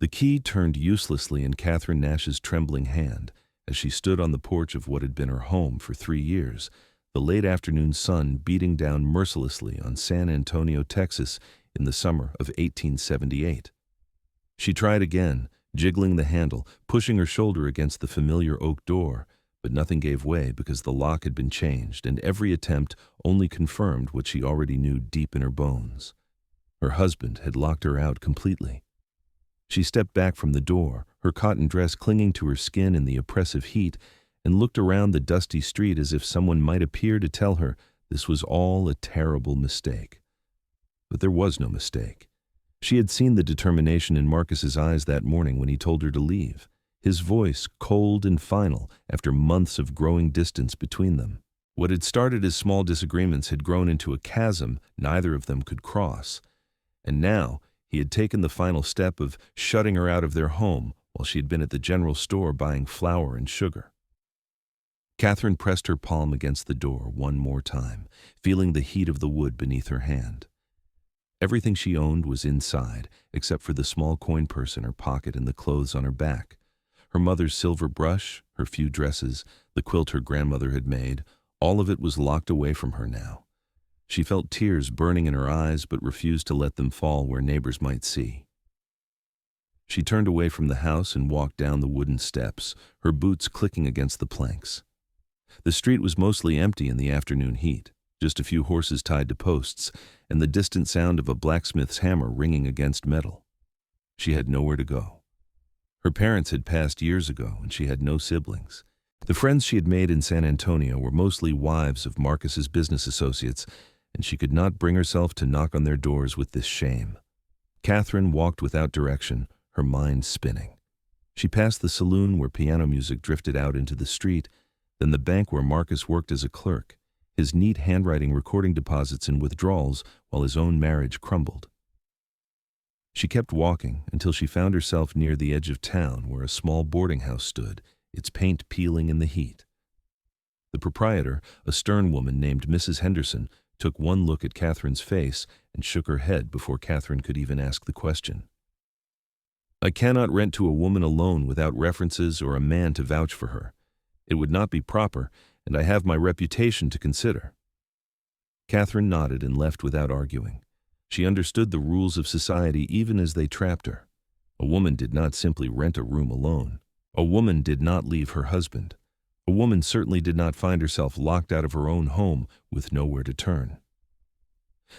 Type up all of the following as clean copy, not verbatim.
The key turned uselessly in Catherine Nash's trembling hand as she stood on the porch of what had been her home for 3 years, the late afternoon sun beating down mercilessly on San Antonio, Texas, in the summer of 1878. She tried again, jiggling the handle, pushing her shoulder against the familiar oak door, but nothing gave way because the lock had been changed, and every attempt only confirmed what she already knew deep in her bones. Her husband had locked her out completely. She stepped back from the door, her cotton dress clinging to her skin in the oppressive heat, and looked around the dusty street as if someone might appear to tell her this was all a terrible mistake. But there was no mistake. She had seen the determination in Marcus's eyes that morning when he told her to leave, his voice cold and final after months of growing distance between them. What had started as small disagreements had grown into a chasm neither of them could cross, and now he had taken the final step of shutting her out of their home while she had been at the general store buying flour and sugar. Catherine pressed her palm against the door one more time, feeling the heat of the wood beneath her hand. Everything she owned was inside, except for the small coin purse in her pocket and the clothes on her back. Her mother's silver brush, her few dresses, the quilt her grandmother had made, all of it was locked away from her now. She felt tears burning in her eyes but refused to let them fall where neighbors might see. She turned away from the house and walked down the wooden steps, her boots clicking against the planks. The street was mostly empty in the afternoon heat, just a few horses tied to posts, and the distant sound of a blacksmith's hammer ringing against metal. She had nowhere to go. Her parents had passed years ago, and she had no siblings. The friends she had made in San Antonio were mostly wives of Marcus's business associates, and she could not bring herself to knock on their doors with this shame. Catherine walked without direction, her mind spinning. She passed the saloon where piano music drifted out into the street, then the bank where Marcus worked as a clerk, his neat handwriting recording deposits and withdrawals while his own marriage crumbled. She kept walking until she found herself near the edge of town where a small boarding house stood, its paint peeling in the heat. The proprietor, a stern woman named Mrs. Henderson, took one look at Catherine's face and shook her head before Catherine could even ask the question. "I cannot rent to a woman alone without references or a man to vouch for her. It would not be proper, and I have my reputation to consider." Catherine nodded and left without arguing. She understood the rules of society even as they trapped her. A woman did not simply rent a room alone. A woman did not leave her husband. A woman certainly did not find herself locked out of her own home with nowhere to turn.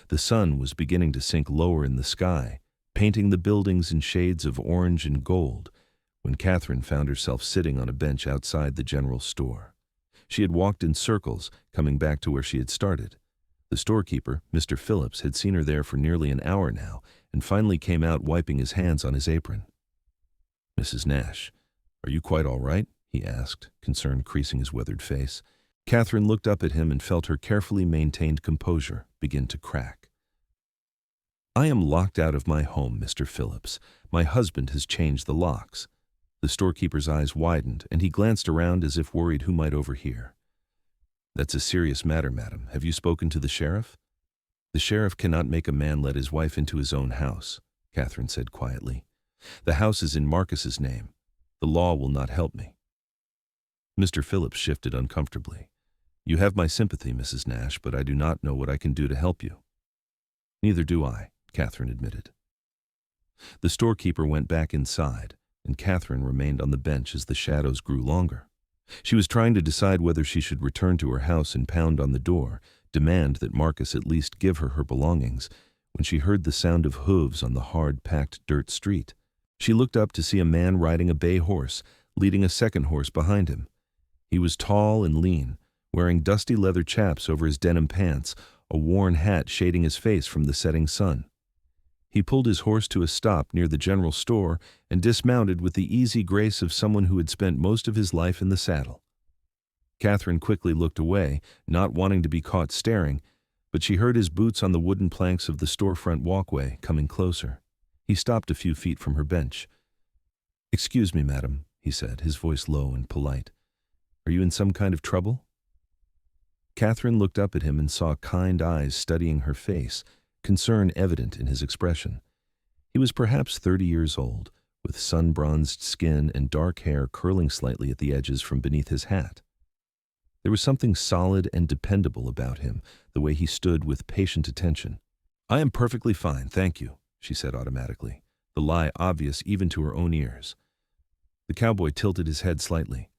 The sun was beginning to sink lower in the sky, painting the buildings in shades of orange and gold, when Catherine found herself sitting on a bench outside the general store. She had walked in circles, coming back to where she had started. The storekeeper, Mr. Phillips, had seen her there for nearly an hour now, and finally came out wiping his hands on his apron. "Mrs. Nash, are you quite all right?" he asked, concern creasing his weathered face. Catherine looked up at him and felt her carefully maintained composure begin to crack. "I am locked out of my home, Mr. Phillips. My husband has changed the locks." The storekeeper's eyes widened, and he glanced around as if worried who might overhear. "That's a serious matter, madam. Have you spoken to the sheriff?" "The sheriff cannot make a man let his wife into his own house," Catherine said quietly. "The house is in Marcus's name. The law will not help me." Mr. Phillips shifted uncomfortably. "You have my sympathy, Mrs. Nash, but I do not know what I can do to help you." "Neither do I," Catherine admitted. The storekeeper went back inside, and Catherine remained on the bench as the shadows grew longer. She was trying to decide whether she should return to her house and pound on the door, demand that Marcus at least give her her belongings, when she heard the sound of hooves on the hard, packed dirt street. She looked up to see a man riding a bay horse, leading a second horse behind him. He was tall and lean, wearing dusty leather chaps over his denim pants, a worn hat shading his face from the setting sun. He pulled his horse to a stop near the general store and dismounted with the easy grace of someone who had spent most of his life in the saddle. Catherine quickly looked away, not wanting to be caught staring, but she heard his boots on the wooden planks of the storefront walkway coming closer. He stopped a few feet from her bench. "Excuse me, madam," he said, his voice low and polite. "Are you in some kind of trouble?" Catherine looked up at him and saw kind eyes studying her face, concern evident in his expression. He was perhaps 30 years old, with sun-bronzed skin and dark hair curling slightly at the edges from beneath his hat. There was something solid and dependable about him, the way he stood with patient attention. "I am perfectly fine, thank you," she said automatically, the lie obvious even to her own ears. The cowboy tilted his head slightly.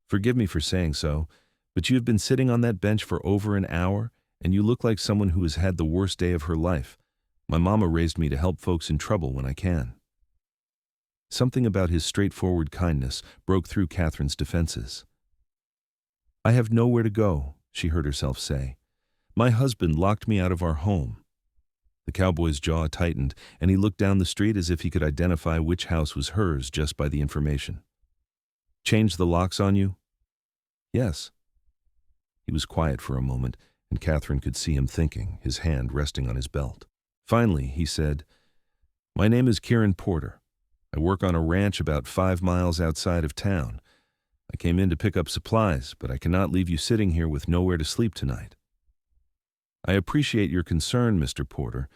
"Forgive me for saying so, but you have been sitting on that bench for over an hour, and you look like someone who has had the worst day of her life. My mama raised me to help folks in trouble when I can." Something about his straightforward kindness broke through Catherine's defenses. "I have nowhere to go," she heard herself say. "My husband locked me out of our home." The cowboy's jaw tightened, and he looked down the street as if he could identify which house was hers just by the information. "Changed the locks on you?" "Yes." He was quiet for a moment, and Catherine could see him thinking, his hand resting on his belt. Finally, he said, "My name is Kieran Porter. I work on a ranch about 5 miles outside of town. I came in to pick up supplies, but I cannot leave you sitting here with nowhere to sleep tonight." "I appreciate your concern, Mr. Porter,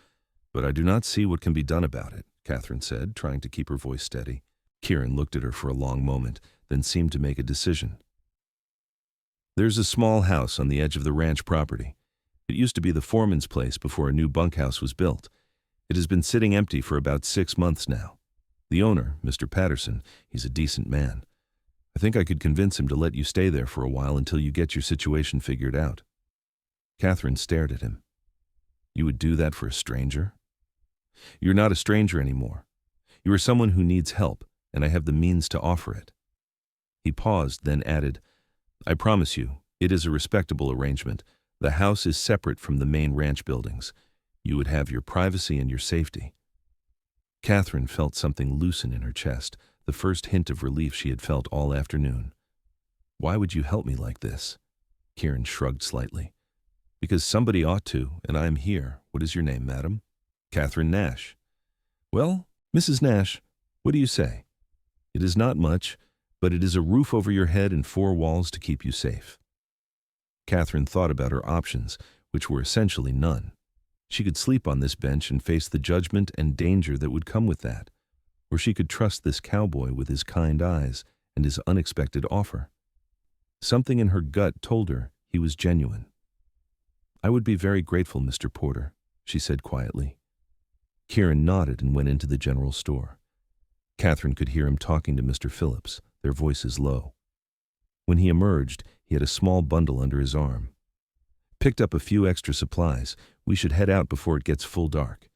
but I do not see what can be done about it," Catherine said, trying to keep her voice steady. Kieran looked at her for a long moment, then seemed to make a decision. "There's a small house on the edge of the ranch property. It used to be the foreman's place before a new bunkhouse was built. It has been sitting empty for about 6 months now. The owner, Mr. Patterson, he's a decent man. I think I could convince him to let you stay there for a while until you get your situation figured out." Catherine stared at him. "You would do that for a stranger?" "You're not a stranger anymore. You are someone who needs help, and I have the means to offer it." He paused, then added, "I promise you, it is a respectable arrangement. The house is separate from the main ranch buildings. You would have your privacy and your safety." Catherine felt something loosen in her chest, the first hint of relief she had felt all afternoon. "Why would you help me like this?" Kieran shrugged slightly. "Because somebody ought to, and I am here. What is your name, madam?" "Catherine Nash." "Well, Mrs. Nash, what do you say? It is not much, but it is a roof over your head and 4 walls to keep you safe." Catherine thought about her options, which were essentially none. She could sleep on this bench and face the judgment and danger that would come with that, or she could trust this cowboy with his kind eyes and his unexpected offer. Something in her gut told her he was genuine. "I would be very grateful, Mr. Porter," she said quietly. Kieran nodded and went into the general store. Catherine could hear him talking to Mr. Phillips, their voices low. When he emerged, he had a small bundle under his arm. "Picked up a few extra supplies. We should head out before it gets full dark.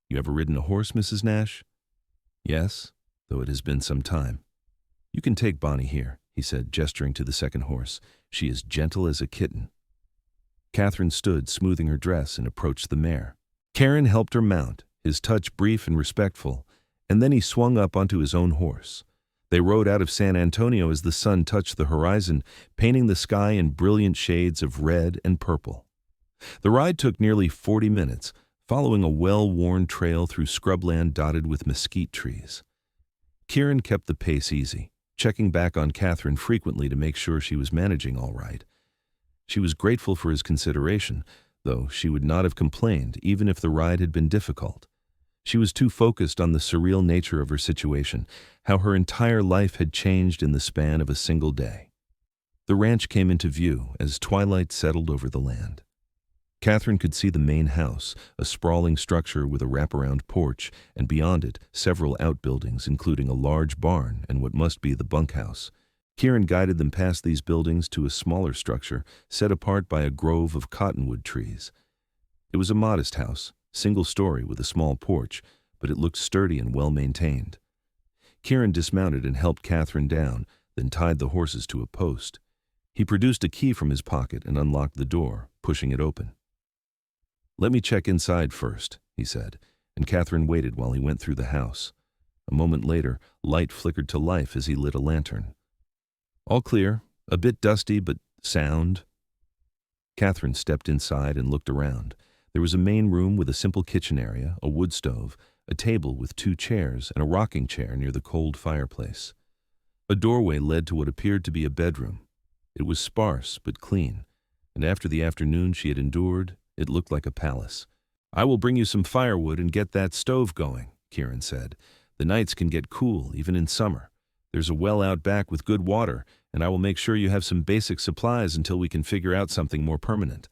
You ever ridden a horse, Mrs. Nash?" "Yes, though it has been some time." "You can take Bonnie here," he said, gesturing to the second horse. "She is gentle as a kitten." Catherine stood, smoothing her dress, and approached the mare. Kieran helped her mount, his touch brief and respectful, and then he swung up onto his own horse. They rode out of San Antonio as the sun touched the horizon, painting the sky in brilliant shades of red and purple. The ride took nearly 40 minutes, following a well-worn trail through scrubland dotted with mesquite trees. Kieran kept the pace easy, checking back on Catherine frequently to make sure she was managing all right. She was grateful for his consideration, though she would not have complained even if the ride had been difficult. She was too focused on the surreal nature of her situation, how her entire life had changed in the span of a single day. The ranch came into view as twilight settled over the land. Catherine could see the main house, a sprawling structure with a wraparound porch, and beyond it, several outbuildings, including a large barn and what must be the bunkhouse. Kieran guided them past these buildings to a smaller structure set apart by a grove of cottonwood trees. It was a modest house, single-story with a small porch, but it looked sturdy and well-maintained. Kieran dismounted and helped Catherine down, then tied the horses to a post. He produced a key from his pocket and unlocked the door, pushing it open. "Let me check inside first," he said, and Catherine waited while he went through the house. A moment later, light flickered to life as he lit a lantern. "All clear, a bit dusty, but sound." Catherine stepped inside and looked around. There was a main room with a simple kitchen area, a wood stove, a table with 2 chairs, and a rocking chair near the cold fireplace. A doorway led to what appeared to be a bedroom. It was sparse but clean, and after the afternoon she had endured, it looked like a palace. "I will bring you some firewood and get that stove going," Kieran said. The nights can get cool, even in summer. There's a well out back with good water, and I will make sure you have some basic supplies until we can figure out something more permanent."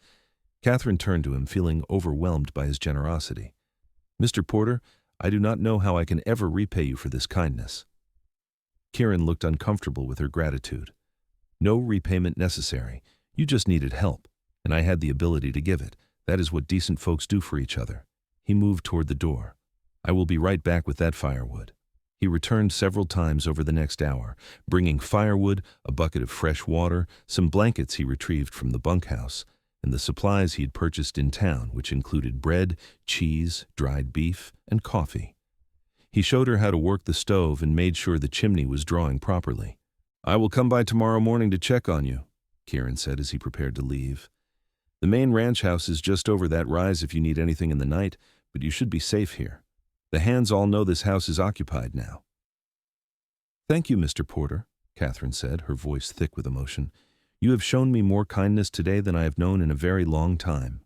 Catherine turned to him, feeling overwhelmed by his generosity. "Mr. Porter, I do not know how I can ever repay you for this kindness." Kieran looked uncomfortable with her gratitude. "No repayment necessary. You just needed help, and I had the ability to give it. That is what decent folks do for each other." He moved toward the door. "I will be right back with that firewood." He returned several times over the next hour, bringing firewood, a bucket of fresh water, some blankets he retrieved from the bunkhouse, and the supplies he had purchased in town, which included bread, cheese, dried beef, and coffee. He showed her how to work the stove and made sure the chimney was drawing properly. "I will come by tomorrow morning to check on you," Kieran said as he prepared to leave. "The main ranch house is just over that rise if you need anything in the night, but you should be safe here. The hands all know this house is occupied now." "Thank you, Mr. Porter," Catherine said, her voice thick with emotion. "You have shown me more kindness today than I have known in a very long time."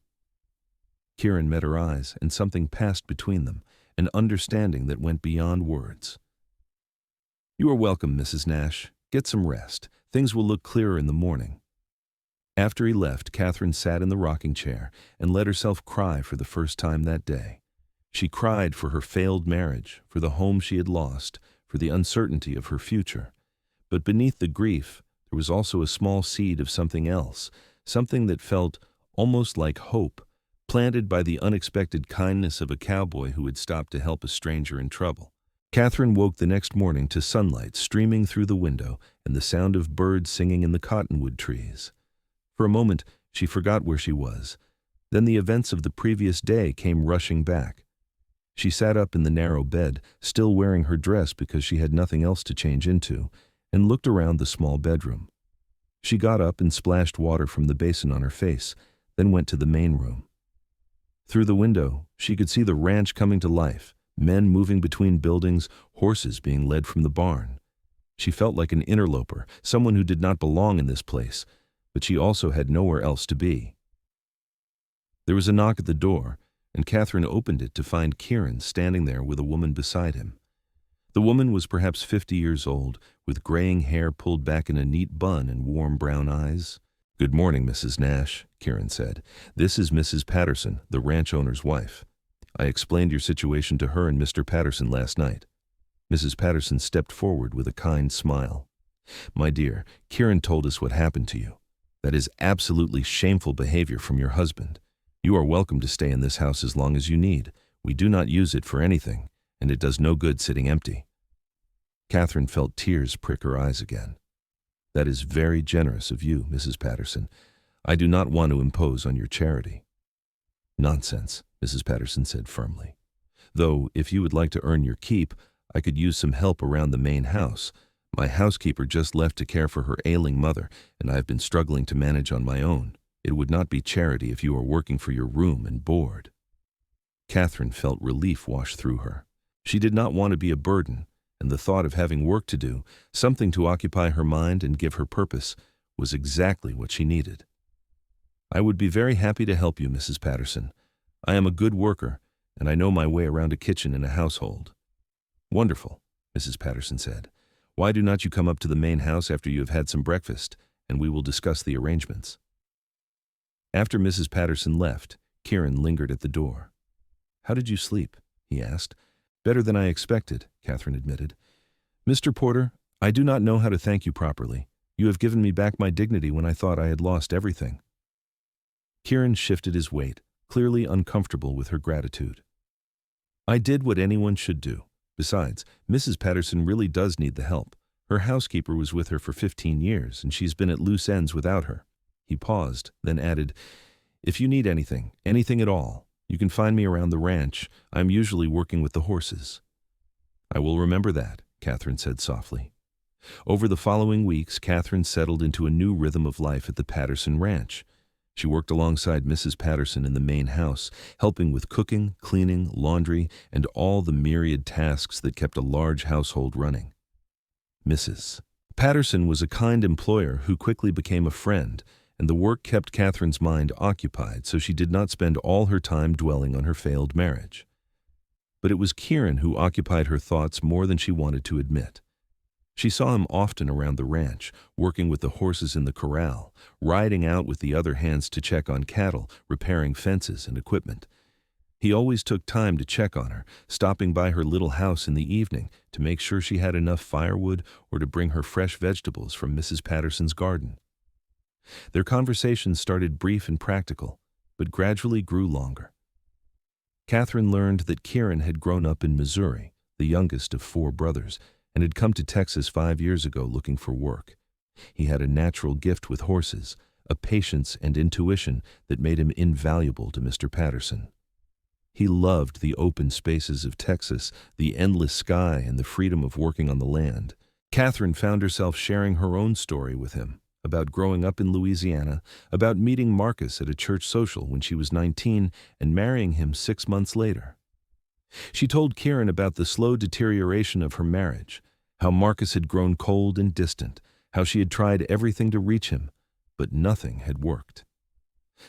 Kieran met her eyes, and something passed between them, an understanding that went beyond words. "You are welcome, Mrs. Nash. Get some rest. Things will look clearer in the morning." After he left, Catherine sat in the rocking chair and let herself cry for the first time that day. She cried for her failed marriage, for the home she had lost, for the uncertainty of her future. But beneath the grief, there was also a small seed of something else, something that felt almost like hope, planted by the unexpected kindness of a cowboy who had stopped to help a stranger in trouble. Catherine woke the next morning to sunlight streaming through the window and the sound of birds singing in the cottonwood trees. For a moment, she forgot where she was. Then the events of the previous day came rushing back. She sat up in the narrow bed, still wearing her dress because she had nothing else to change into, and looked around the small bedroom. She got up and splashed water from the basin on her face, then went to the main room. Through the window, she could see the ranch coming to life, men moving between buildings, horses being led from the barn. She felt like an interloper, someone who did not belong in this place, but she also had nowhere else to be. There was a knock at the door, and Catherine opened it to find Kieran standing there with a woman beside him. The woman was perhaps 50 years old, with graying hair pulled back in a neat bun and warm brown eyes. "Good morning, Mrs. Nash," Kieran said. "This is Mrs. Patterson, the ranch owner's wife. I explained your situation to her and Mr. Patterson last night." Mrs. Patterson stepped forward with a kind smile. "My dear, Kieran told us what happened to you. That is absolutely shameful behavior from your husband. You are welcome to stay in this house as long as you need. We do not use it for anything, and it does no good sitting empty." Catherine felt tears prick her eyes again. "That is very generous of you, Mrs. Patterson. I do not want to impose on your charity." "Nonsense," Mrs. Patterson said firmly. "Though, if you would like to earn your keep, I could use some help around the main house. My housekeeper just left to care for her ailing mother, and I have been struggling to manage on my own. It would not be charity if you are working for your room and board." Catherine felt relief wash through her. She did not want to be a burden, and the thought of having work to do, something to occupy her mind and give her purpose, was exactly what she needed. "I would be very happy to help you, Mrs. Patterson. I am a good worker, and I know my way around a kitchen in a household." "Wonderful," Mrs. Patterson said. "Why do not you come up to the main house after you have had some breakfast, and we will discuss the arrangements." After Mrs. Patterson left, Kieran lingered at the door. "How did you sleep?" he asked. "Better than I expected," Catherine admitted. "Mr. Porter, I do not know how to thank you properly. You have given me back my dignity when I thought I had lost everything." Kieran shifted his weight, clearly uncomfortable with her gratitude. "I did what anyone should do. Besides, Mrs. Patterson really does need the help. Her housekeeper was with her for 15 years, and she's been at loose ends without her." He paused, then added, "If you need anything at all, you can find me around the ranch. I'm usually working with the horses." "I will remember that," Catherine said softly. Over the following weeks, Catherine settled into a new rhythm of life at the Patterson Ranch. She worked alongside Mrs. Patterson in the main house, helping with cooking, cleaning, laundry, and all the myriad tasks that kept a large household running. Mrs. Patterson was a kind employer who quickly became a friend, and the work kept Catherine's mind occupied so she did not spend all her time dwelling on her failed marriage. But it was Kieran who occupied her thoughts more than she wanted to admit. She saw him often around the ranch, working with the horses in the corral, riding out with the other hands to check on cattle, repairing fences and equipment. He always took time to check on her, stopping by her little house in the evening to make sure she had enough firewood or to bring her fresh vegetables from Mrs. Patterson's garden. Their conversations started brief and practical, but gradually grew longer. Catherine learned that Kieran had grown up in Missouri, the youngest of 4 brothers, and had come to Texas 5 years ago looking for work. He had a natural gift with horses, a patience and intuition that made him invaluable to Mr. Patterson. He loved the open spaces of Texas, the endless sky, and the freedom of working on the land. Catherine found herself sharing her own story with him, about growing up in Louisiana, about meeting Marcus at a church social when she was 19 and marrying him 6 months later. She told Kieran about the slow deterioration of her marriage, how Marcus had grown cold and distant, how she had tried everything to reach him, but nothing had worked.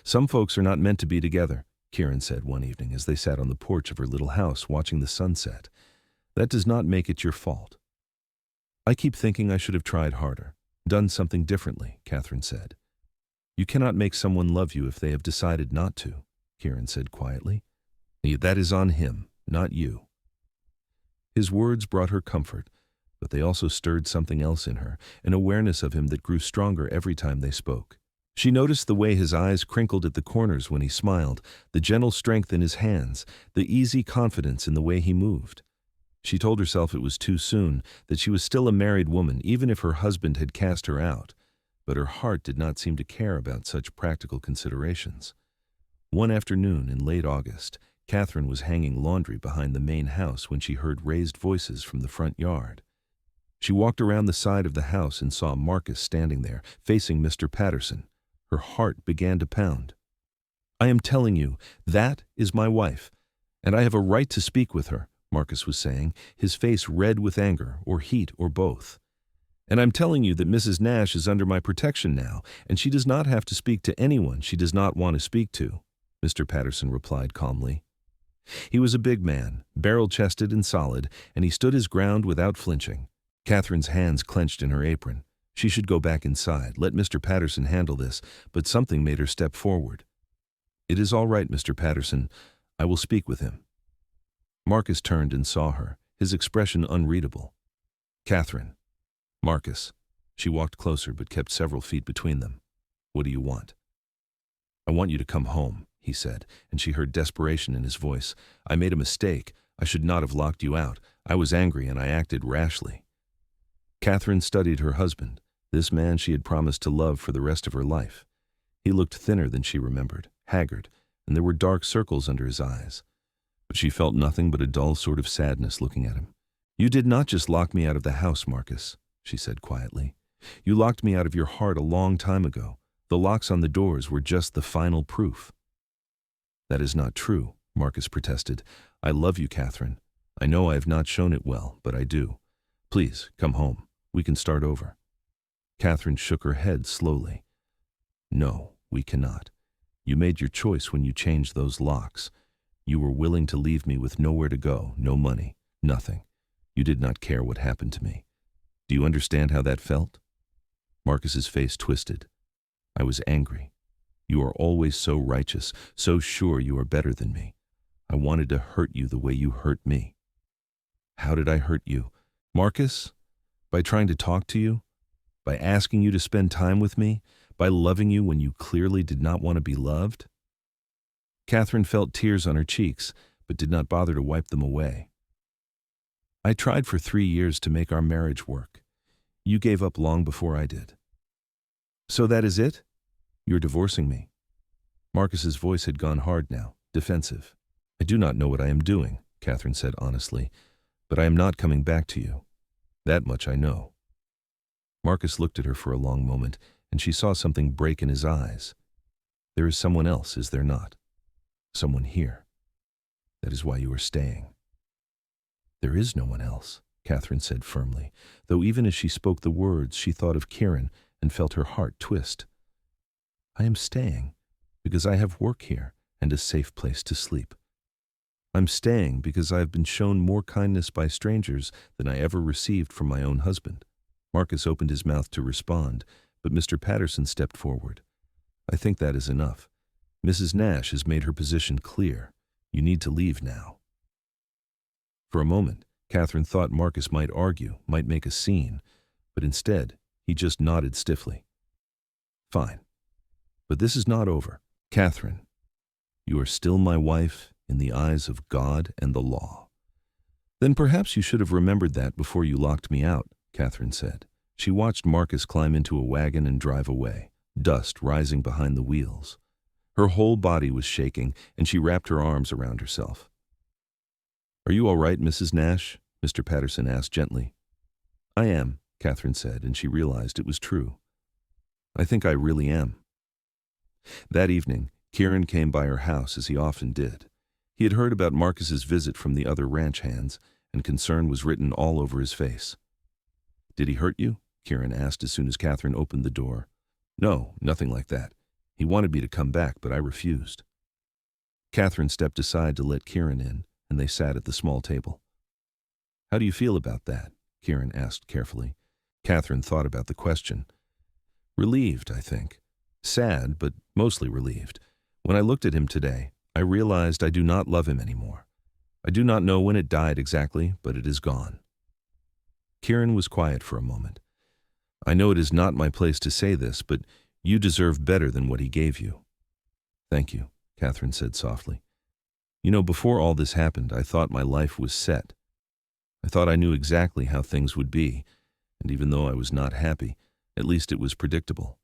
"Some folks are not meant to be together," Kieran said one evening as they sat on the porch of her little house watching the sunset. "That does not make it your fault." "I keep thinking I should have tried harder, done something differently," Catherine said. "You cannot make someone love you if they have decided not to," Kieran said quietly. "That is on him, not you." His words brought her comfort, but they also stirred something else in her, an awareness of him that grew stronger every time they spoke. She noticed the way his eyes crinkled at the corners when he smiled, the gentle strength in his hands, the easy confidence in the way he moved. She told herself it was too soon, that she was still a married woman even if her husband had cast her out, but her heart did not seem to care about such practical considerations. One afternoon in late August, Catherine was hanging laundry behind the main house when she heard raised voices from the front yard. She walked around the side of the house and saw Marcus standing there, facing Mr. Patterson. Her heart began to pound. "I am telling you, that is my wife, and I have a right to speak with her," Marcus was saying, his face red with anger, or heat, or both. "And I'm telling you that Mrs. Nash is under my protection now, and she does not have to speak to anyone she does not want to speak to," Mr. Patterson replied calmly. He was a big man, barrel-chested and solid, and he stood his ground without flinching. Catherine's hands clenched in her apron. She should go back inside, let Mr. Patterson handle this, but something made her step forward. "It is all right, Mr. Patterson. I will speak with him." Marcus turned and saw her, his expression unreadable. "Catherine." "Marcus." She walked closer but kept several feet between them. "What do you want?" "I want you to come home," he said, and she heard desperation in his voice. "I made a mistake. I should not have locked you out. I was angry and I acted rashly." Catherine studied her husband, this man she had promised to love for the rest of her life. He looked thinner than she remembered, haggard, and there were dark circles under his eyes. But she felt nothing but a dull sort of sadness looking at him. "You did not just lock me out of the house, Marcus," she said quietly. "You locked me out of your heart a long time ago. The locks on the doors were just the final proof." "That is not true," Marcus protested. "I love you, Catherine. I know I have not shown it well, but I do. Please, come home. We can start over." Catherine shook her head slowly. "No, we cannot. You made your choice when you changed those locks. You were willing to leave me with nowhere to go, no money, nothing. You did not care what happened to me. Do you understand how that felt?" Marcus's face twisted. "I was angry. You are always so righteous, so sure you are better than me. I wanted to hurt you the way you hurt me." "How did I hurt you?" "Marcus, by trying to talk to you, by asking you to spend time with me, by loving you when you clearly did not want to be loved." Catherine felt tears on her cheeks, but did not bother to wipe them away. "I tried for 3 years to make our marriage work. You gave up long before I did." "So that is it? You're divorcing me?" Marcus's voice had gone hard now, defensive. "I do not know what I am doing," Catherine said honestly, "but I am not coming back to you. That much I know." Marcus looked at her for a long moment, and she saw something break in his eyes. "There is someone else, is there not? Someone here. That is why you are staying." "There is no one else," Catherine said firmly, though even as she spoke the words she thought of Kieran and felt her heart twist. "I am staying because I have work here and a safe place to sleep. I'm staying because I have been shown more kindness by strangers than I ever received from my own husband. Marcus opened his mouth to respond, but Mr. Patterson stepped forward. I think that is enough. Mrs. Nash has made her position clear. You need to leave now. For a moment, Catherine thought Marcus might argue, might make a scene, but instead, he just nodded stiffly. Fine. But this is not over. Catherine, you are still my wife in the eyes of God and the law. Then perhaps you should have remembered that before you locked me out, Catherine said. She watched Marcus climb into a wagon and drive away, dust rising behind the wheels. Her whole body was shaking, and she wrapped her arms around herself. Are you all right, Mrs. Nash? Mr. Patterson asked gently. I am, Catherine said, and she realized it was true. I think I really am. That evening, Kieran came by her house as he often did. He had heard about Marcus's visit from the other ranch hands, and concern was written all over his face. Did he hurt you? Kieran asked as soon as Catherine opened the door. No, nothing like that. He wanted me to come back, but I refused. Catherine stepped aside to let Kieran in, and they sat at the small table. How do you feel about that? Kieran asked carefully. Catherine thought about the question. Relieved, I think. Sad, but mostly relieved. When I looked at him today, I realized I do not love him anymore. I do not know when it died exactly, but it is gone. Kieran was quiet for a moment. I know it is not my place to say this, but you deserve better than what he gave you. Thank you, Catherine said softly. You know, before all this happened, I thought my life was set. I thought I knew exactly how things would be, and even though I was not happy, at least it was predictable.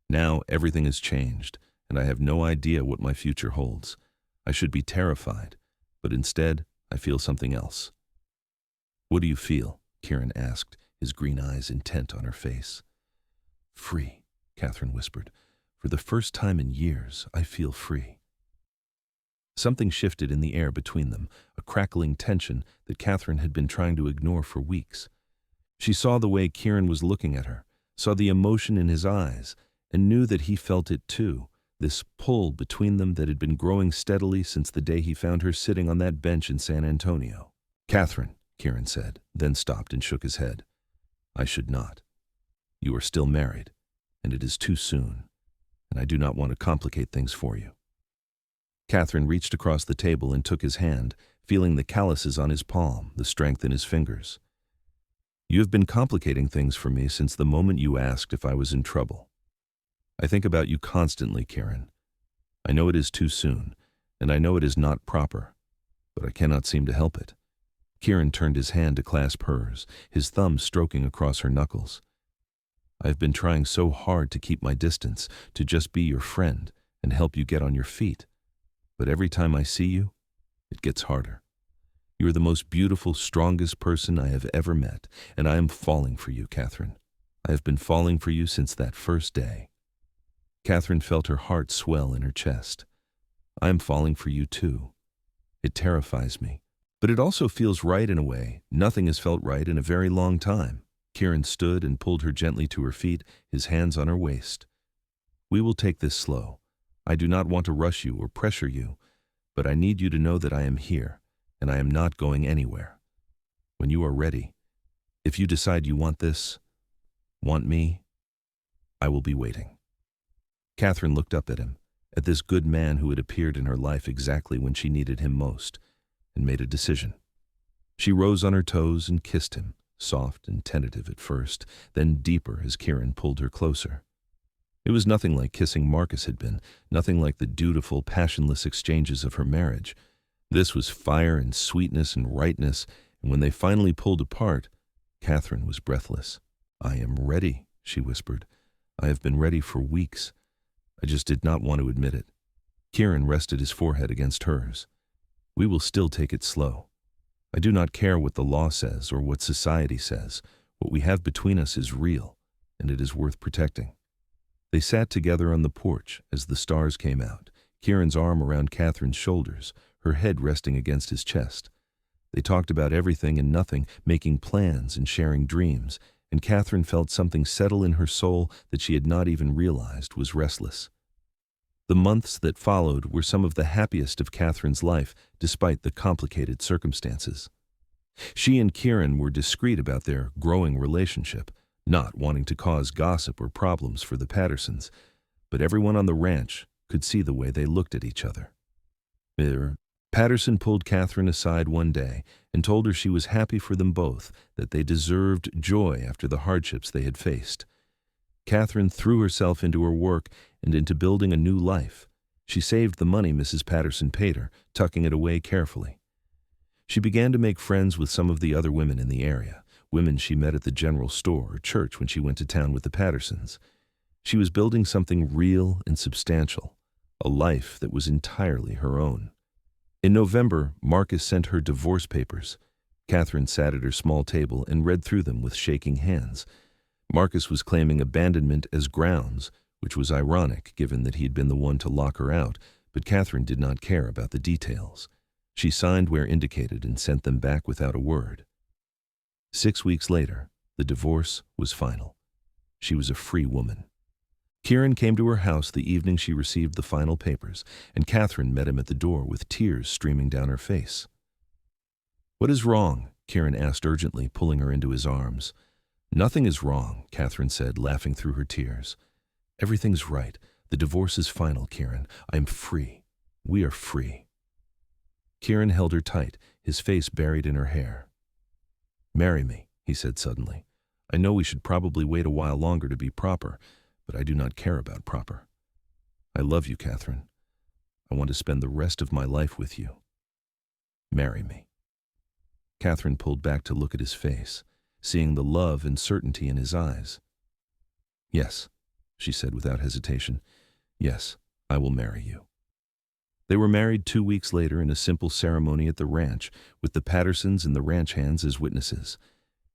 Now everything has changed, and I have no idea what my future holds. I should be terrified, but instead, I feel something else. What do you feel? Kieran asked, his green eyes intent on her face. Free, Catherine whispered. For the first time in years, I feel free. Something shifted in the air between them, a crackling tension that Catherine had been trying to ignore for weeks. She saw the way Kieran was looking at her, saw the emotion in his eyes, and knew that he felt it too, this pull between them that had been growing steadily since the day he found her sitting on that bench in San Antonio. Catherine, Kieran said, then stopped and shook his head. I should not. You are still married, and it is too soon, and I do not want to complicate things for you. Catherine reached across the table and took his hand, feeling the calluses on his palm, the strength in his fingers. You have been complicating things for me since the moment you asked if I was in trouble. I think about you constantly, Kieran. I know it is too soon, and I know it is not proper, but I cannot seem to help it. Kieran turned his hand to clasp hers, his thumb stroking across her knuckles. I have been trying so hard to keep my distance, to just be your friend and help you get on your feet. But every time I see you, it gets harder. You are the most beautiful, strongest person I have ever met, and I am falling for you, Catherine. I have been falling for you since that first day. Catherine felt her heart swell in her chest. I am falling for you too. It terrifies me, but it also feels right in a way. Nothing has felt right in a very long time. Kieran stood and pulled her gently to her feet, his hands on her waist. We will take this slow. I do not want to rush you or pressure you, but I need you to know that I am here, and I am not going anywhere. When you are ready, if you decide you want this, want me, I will be waiting. Catherine looked up at him, at this good man who had appeared in her life exactly when she needed him most, and made a decision. She rose on her toes and kissed him, soft and tentative at first, then deeper as Kieran pulled her closer. It was nothing like kissing Marcus had been, nothing like the dutiful, passionless exchanges of her marriage. This was fire and sweetness and rightness, and when they finally pulled apart, Catherine was breathless. I am ready, she whispered. I have been ready for weeks. I just did not want to admit it. Kieran rested his forehead against hers. We will still take it slow. I do not care what the law says or what society says. What we have between us is real, and it is worth protecting. They sat together on the porch as the stars came out, Kieran's arm around Catherine's shoulders, her head resting against his chest. They talked about everything and nothing, making plans and sharing dreams, and Catherine felt something settle in her soul that she had not even realized was restless. The months that followed were some of the happiest of Catherine's life, despite the complicated circumstances. She and Kieran were discreet about their growing relationship, not wanting to cause gossip or problems for the Pattersons, but everyone on the ranch could see the way they looked at each other. Patterson pulled Catherine aside one day and told her she was happy for them both, that they deserved joy after the hardships they had faced. Catherine threw herself into her work and into building a new life. She saved the money Mrs. Patterson paid her, tucking it away carefully. She began to make friends with some of the other women in the area, women she met at the general store or church when she went to town with the Pattersons. She was building something real and substantial, a life that was entirely her own. In November, Marcus sent her divorce papers. Catherine sat at her small table and read through them with shaking hands. Marcus was claiming abandonment as grounds, which was ironic given that he'd been the one to lock her out, but Catherine did not care about the details. She signed where indicated and sent them back without a word. 6 weeks later, the divorce was final. She was a free woman. Kieran came to her house the evening she received the final papers, and Catherine met him at the door with tears streaming down her face. "What is wrong?" Kieran asked urgently, pulling her into his arms. "Nothing is wrong," Catherine said, laughing through her tears. "Everything's right. The divorce is final, Kieran. I'm free. We are free." Kieran held her tight, his face buried in her hair. "Marry me," he said suddenly. "I know we should probably wait a while longer to be proper, but I do not care about proper. I love you, Catherine. I want to spend the rest of my life with you. Marry me." Catherine pulled back to look at his face, seeing the love and certainty in his eyes. "Yes," she said without hesitation. "Yes, I will marry you." They were married 2 weeks later in a simple ceremony at the ranch, with the Pattersons and the ranch hands as witnesses.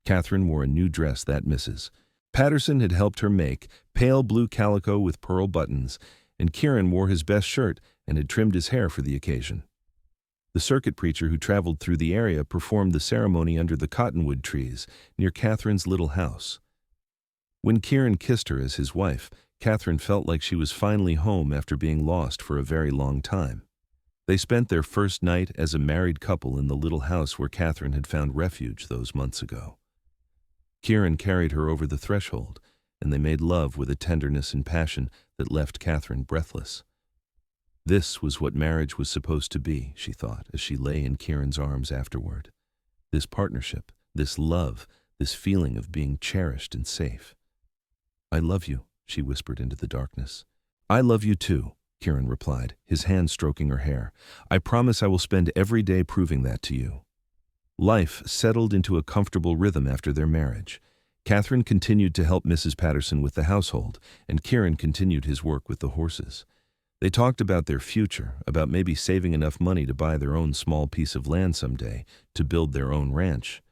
Catherine wore a new dress that Mrs. Patterson had helped her make, pale blue calico with pearl buttons, and Kieran wore his best shirt and had trimmed his hair for the occasion. The circuit preacher who traveled through the area performed the ceremony under the cottonwood trees near Catherine's little house. When Kieran kissed her as his wife, Catherine felt like she was finally home after being lost for a very long time. They spent their first night as a married couple in the little house where Catherine had found refuge those months ago. Kieran carried her over the threshold, and they made love with a tenderness and passion that left Catherine breathless. This was what marriage was supposed to be, she thought, as she lay in Kieran's arms afterward. This partnership, this love, this feeling of being cherished and safe. "I love you," she whispered into the darkness. "I love you too," Kieran replied, his hand stroking her hair. "I promise I will spend every day proving that to you." Life settled into a comfortable rhythm after their marriage. Catherine continued to help Mrs. Patterson with the household, and Kieran continued his work with the horses. They talked about their future, about maybe saving enough money to buy their own small piece of land someday, to build their own ranch.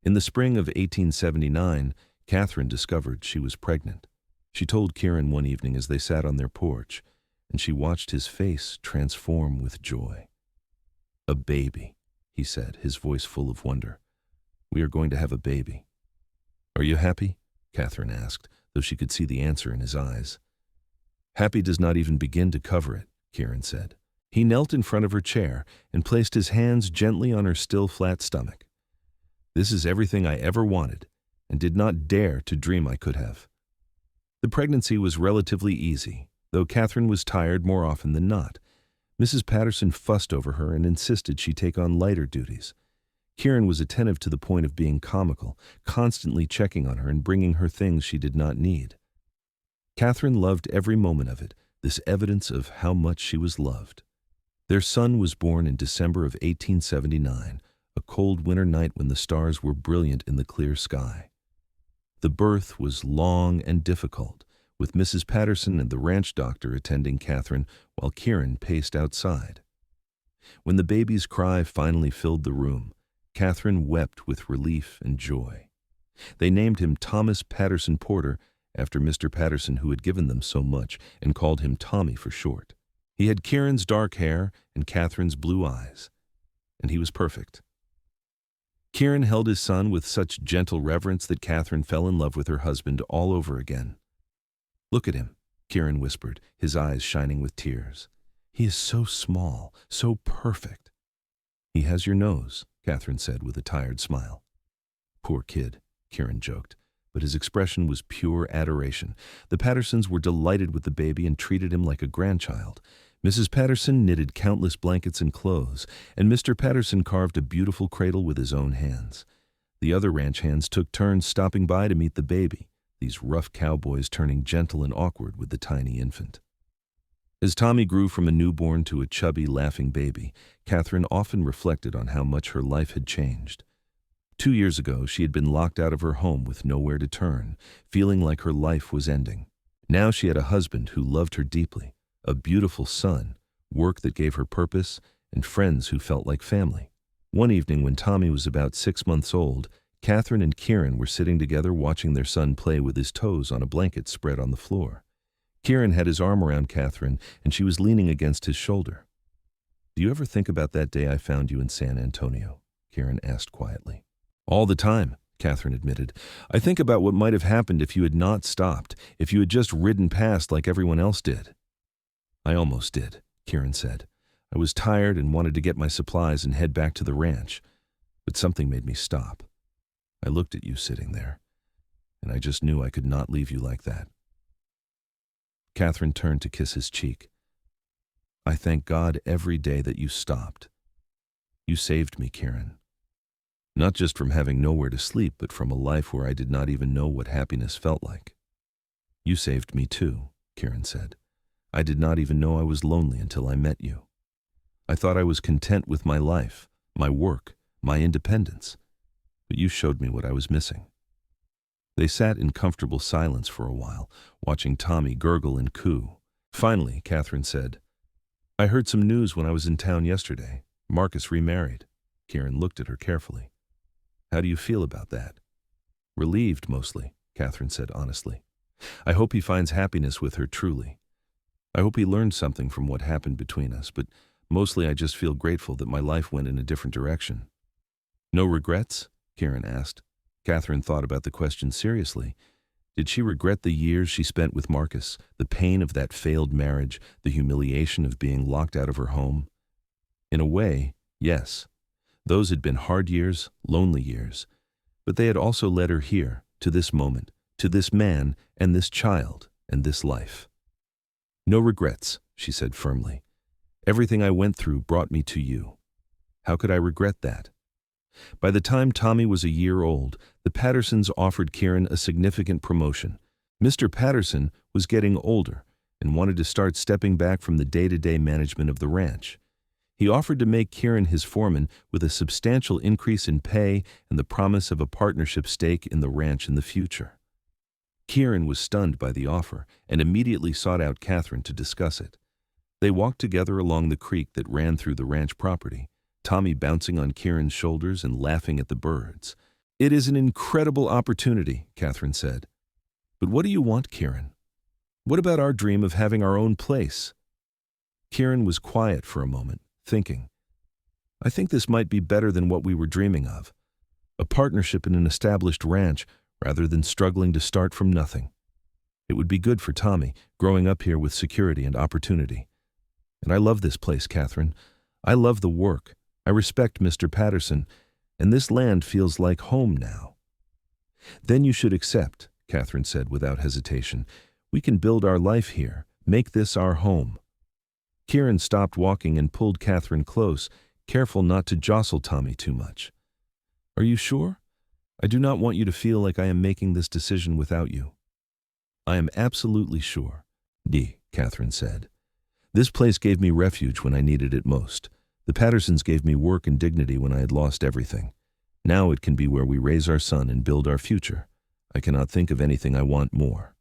In the spring of 1879, Catherine discovered she was pregnant. She told Kieran one evening as they sat on their porch, and she watched his face transform with joy. "A baby," he said, his voice full of wonder. "We are going to have a baby." "Are you happy?" Catherine asked, though she could see the answer in his eyes. "Happy does not even begin to cover it," Kieran said. He knelt in front of her chair and placed his hands gently on her still flat stomach. "This is everything I ever wanted, and did not dare to dream I could have." The pregnancy was relatively easy, though Catherine was tired more often than not. Mrs. Patterson fussed over her and insisted she take on lighter duties. Kieran was attentive to the point of being comical, constantly checking on her and bringing her things she did not need. Catherine loved every moment of it, this evidence of how much she was loved. Their son was born in December of 1879, a cold winter night when the stars were brilliant in the clear sky. The birth was long and difficult, with Mrs. Patterson and the ranch doctor attending Catherine while Kieran paced outside. When the baby's cry finally filled the room, Catherine wept with relief and joy. They named him Thomas Patterson Porter after Mr. Patterson, who had given them so much, and called him Tommy for short. He had Kieran's dark hair and Catherine's blue eyes, and he was perfect. Kieran held his son with such gentle reverence that Catherine fell in love with her husband all over again. "Look at him," Kieran whispered, his eyes shining with tears. "He is so small, so perfect." "He has your nose," Catherine said with a tired smile. "Poor kid," Kieran joked, but his expression was pure adoration. The Pattersons were delighted with the baby and treated him like a grandchild. Mrs. Patterson knitted countless blankets and clothes, and Mr. Patterson carved a beautiful cradle with his own hands. The other ranch hands took turns stopping by to meet the baby, these rough cowboys turning gentle and awkward with the tiny infant. As Tommy grew from a newborn to a chubby, laughing baby, Catherine often reflected on how much her life had changed. 2 years ago, she had been locked out of her home with nowhere to turn, feeling like her life was ending. Now she had a husband who loved her deeply, a beautiful son, work that gave her purpose, and friends who felt like family. One evening when Tommy was about 6 months old, Catherine and Kieran were sitting together watching their son play with his toes on a blanket spread on the floor. Kieran had his arm around Catherine, and she was leaning against his shoulder. "Do you ever think about that day I found you in San Antonio?" Kieran asked quietly. "All the time," Catherine admitted. "I think about what might have happened if you had not stopped, if you had just ridden past like everyone else did." "I almost did," Kieran said. "I was tired and wanted to get my supplies and head back to the ranch, but something made me stop. I looked at you sitting there, and I just knew I could not leave you like that." Catherine turned to kiss his cheek. "I thank God every day that you stopped. You saved me, Kieran. Not just from having nowhere to sleep, but from a life where I did not even know what happiness felt like." "You saved me too," Kieran said. "I did not even know I was lonely until I met you. I thought I was content with my life, my work, my independence, but you showed me what I was missing." They sat in comfortable silence for a while, watching Tommy gurgle and coo. Finally, Catherine said, "I heard some news when I was in town yesterday. Marcus remarried." Kieran looked at her carefully. "How do you feel about that?" "Relieved, mostly," Catherine said honestly. "I hope he finds happiness with her truly. I hope he learned something from what happened between us, but mostly I just feel grateful that my life went in a different direction." "No regrets?" Kieran asked. Catherine thought about the question seriously. Did she regret the years she spent with Marcus, the pain of that failed marriage, the humiliation of being locked out of her home? In a way, yes. Those had been hard years, lonely years. But they had also led her here, to this moment, to this man, and this child, and this life. "No regrets," she said firmly. "Everything I went through brought me to you. How could I regret that?" By the time Tommy was a year old, the Pattersons offered Kieran a significant promotion. Mr. Patterson was getting older and wanted to start stepping back from the day-to-day management of the ranch. He offered to make Kieran his foreman with a substantial increase in pay and the promise of a partnership stake in the ranch in the future. Kieran was stunned by the offer and immediately sought out Catherine to discuss it. They walked together along the creek that ran through the ranch property, Tommy bouncing on Kieran's shoulders and laughing at the birds. "It is an incredible opportunity," Catherine said. "But what do you want, Kieran? What about our dream of having our own place?" Kieran was quiet for a moment, thinking. "I think this might be better than what we were dreaming of. A partnership in an established ranch rather than struggling to start from nothing. It would be good for Tommy, growing up here with security and opportunity. And I love this place, Catherine. I love the work. I respect Mr. Patterson, and this land feels like home now." "Then you should accept," Catherine said without hesitation. "We can build our life here, make this our home." Kieran stopped walking and pulled Catherine close, careful not to jostle Tommy too much. "Are you sure? I do not want you to feel like I am making this decision without you." "I am absolutely sure," Catherine said. "This place gave me refuge when I needed it most. The Pattersons gave me work and dignity when I had lost everything. Now it can be where we raise our son and build our future. I cannot think of anything I want more."